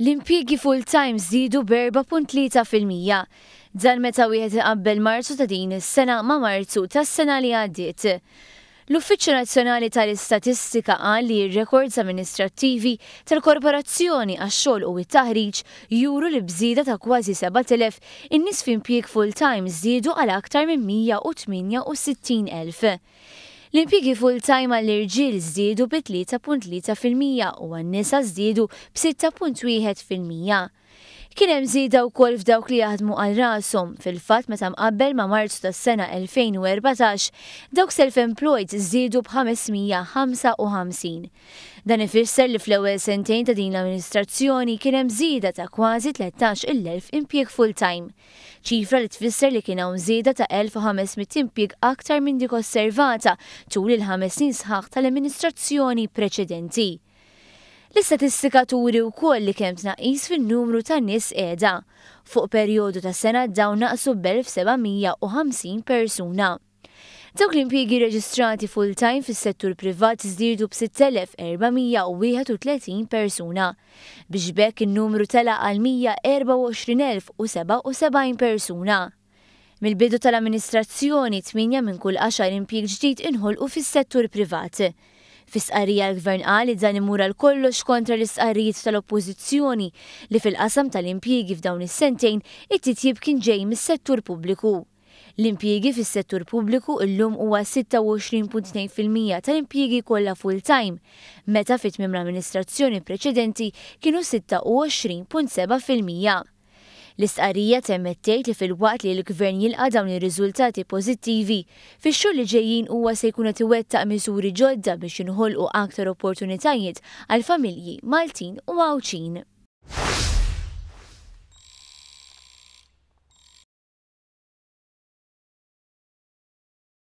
L-impjiegi full-time żdiedu b'4.3%. Dan meta wieħed iqabbel Marzu ta' din is-sena ma' Marzu tas-sena li għaddiet. L-Uffiċċju Nazzjonali tal-Istatistika qal li r-rekords amministrattivi tal-Korporazzjoni għax-xogħol u t-taħriġ juru li bżieda ta' kważi 7,000 in-nies f'impjieg full-time żdiedu għal aktar minn 168,000. L-impjiegi full-time għall-irġiel żdiedu b'3.3% u għan-nisa żdiedu b'6.1%. Kien hemm żieda wkoll f'dawk li jaħdmu għal rashom, fil-fatt meta mqabbel ma' Marzu tas-sena 2014 dawk self-employed żdiedu b'555. Dan ifisser li fl-ewwel sentejn ta' din l-amministrazzjoni kien hemm żieda ta' kważi 13,000 impjieg full-time. Ċifra li tfisser li kien hawn żieda ta' 1,500 impjieg aktar minn dik osservata tul il-5 snin sħaħ tal-amministrazzjoni preċedenti. L-istatistika turi wkoll li kemm tnaqqis fin-numru ta' nies qiegħda. Fuq perjodu ta' sena dawn naqsu b'1,750 persuna. Dawk l-impjiegi reġistrati full-time fis-settur privat żdiedu b'6,431 persuna. Biex bekk in-numru tela għal 124,077 persuna. Mill-bidu tal-amministrazzjoni 8 minn kull 10 impjieg ġdid inħolqu fis-settur privat. Fis-sqarrija l-Gvern qal li dan imur għal kollox kontra l-istqarrijiet tal-Oppożizzjoni li fil-qasam tal-impjiegi f'dawn is-sentejn it-titjib kien ġej mis-settur pubbliku. L-impjiegi fis-settur pubbliku llum huwa 26.2% tal-impjiegi kollha full-time, meta fit-tmiem l-amministrazzjoni preċedenti kienu 26.7%. L-istqarrija temmet tgħid li fil-waqt li l-Gvern jilqa' dawn ir-riżultati pożittivi, fix-xhur li ġejjin huwa se jkun qed iwettaq miżuri ġodda biex inħolqu aktar opportunitajiet għal familji Maltin u Mawċin.